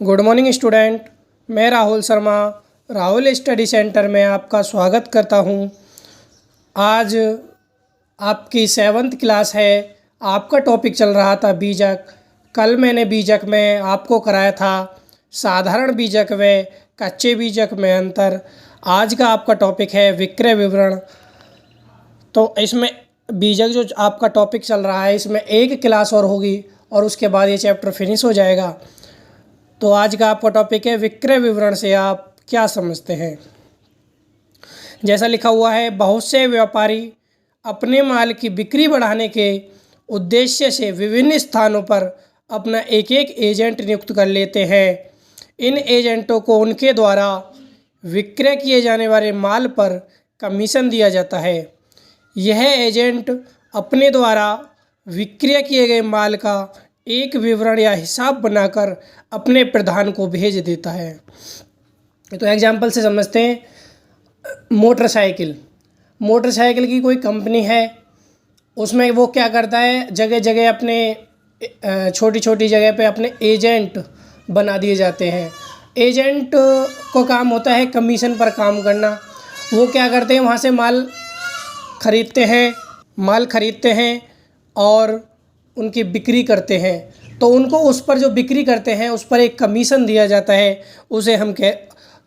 Good morning student. मैं Rahul Sharma Rahul study centre में आपका स्वागत करता हूं। आज आपकी 7th क्लास है। आपका टॉपिक चल रहा था बीजक। कल मैंने बीजक में आपको कराया था साधारण बीजक व कच्चे बीजक में अंतर। आज का आपका टॉपिक है विक्रय विवरण। तो इसमें बीजक जो आपका टॉपिक चल रहा है, इसमें एक क्लास और होगी और उसके बाद ये चैप्टर फिनिश हो जाएगा। तो आज का आपका टॉपिक है विक्रय विवरण से आप क्या समझते हैं। जैसा लिखा हुआ है, बहुत से व्यापारी अपने माल की बिक्री बढ़ाने के उद्देश्य से विभिन्न स्थानों पर अपना एक एक एजेंट नियुक्त कर लेते हैं। इन एजेंटों को उनके द्वारा विक्रय किए जाने वाले माल पर कमीशन दिया जाता है। यह एजेंट अपने द्वारा विक्रय किए गए माल का एक विवरण या हिसाब बनाकर अपने प्रधान को भेज देता है। तो एग्जाम्पल से समझते हैं। मोटरसाइकिल की कोई कंपनी है, उसमें वो क्या करता है, जगह जगह अपने छोटी छोटी जगह पे अपने एजेंट बना दिए जाते हैं। एजेंट को काम होता है कमीशन पर काम करना। वो क्या करते हैं, वहाँ से माल खरीदते हैं और उनकी बिक्री करते हैं। तो उनको उस पर जो बिक्री करते हैं उस पर एक कमीशन दिया जाता है, उसे हम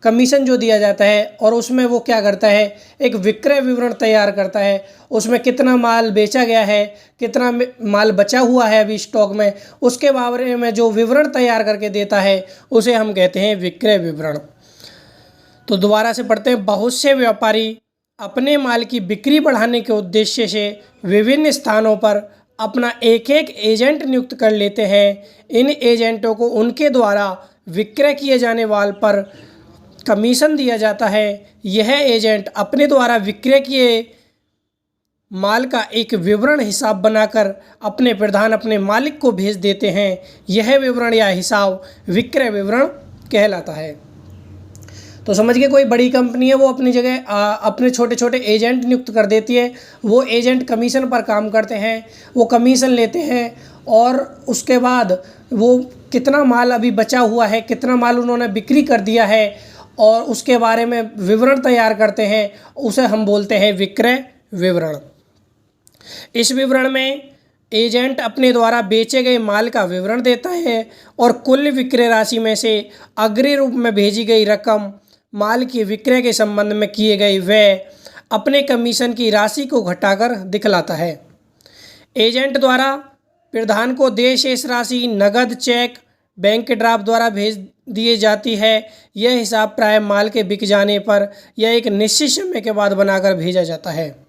कमीशन जो दिया जाता है। और उसमें वो क्या करता है, एक विक्रय विवरण तैयार करता है। उसमें कितना माल बेचा गया है, कितना माल बचा हुआ है अभी स्टॉक में, उसके बारे में जो विवरण तैयार करके देता है उसे हम कहते हैं विक्रय विवरण। तो दोबारा से पढ़ते हैं। बहुत से व्यापारी अपने माल की बिक्री बढ़ाने के उद्देश्य से विभिन्न स्थानों पर अपना एक एक एजेंट नियुक्त कर लेते हैं। इन एजेंटों को उनके द्वारा विक्रय किए जाने वाले पर कमीशन दिया जाता है। यह एजेंट अपने द्वारा विक्रय किए माल का एक विवरण हिसाब बनाकर अपने प्रधान अपने मालिक को भेज देते हैं। यह विवरण या हिसाब विक्रय विवरण कहलाता है। तो समझ गए, कोई बड़ी कंपनी है, वो अपनी जगह अपने छोटे छोटे एजेंट नियुक्त कर देती है। वो एजेंट कमीशन पर काम करते हैं, वो कमीशन लेते हैं और उसके बाद वो कितना माल अभी बचा हुआ है, कितना माल उन्होंने बिक्री कर दिया है और उसके बारे में विवरण तैयार करते हैं, उसे हम बोलते हैं विक्रय विवरण। इस विवरण में एजेंट अपने द्वारा बेचे गए माल का विवरण देता है और कुल विक्रय राशि में से अग्रिम रूप में भेजी गई रकम, माल की विक्रय के संबंध में किए गए व्यय, अपने कमीशन की राशि को घटाकर दिखलाता है। एजेंट द्वारा प्रधान को देय शेष राशि नगद, चेक, बैंक ड्राफ्ट द्वारा भेज दिए जाती है। यह हिसाब प्राय माल के बिक जाने पर या एक निश्चित समय के बाद बनाकर भेजा जाता है।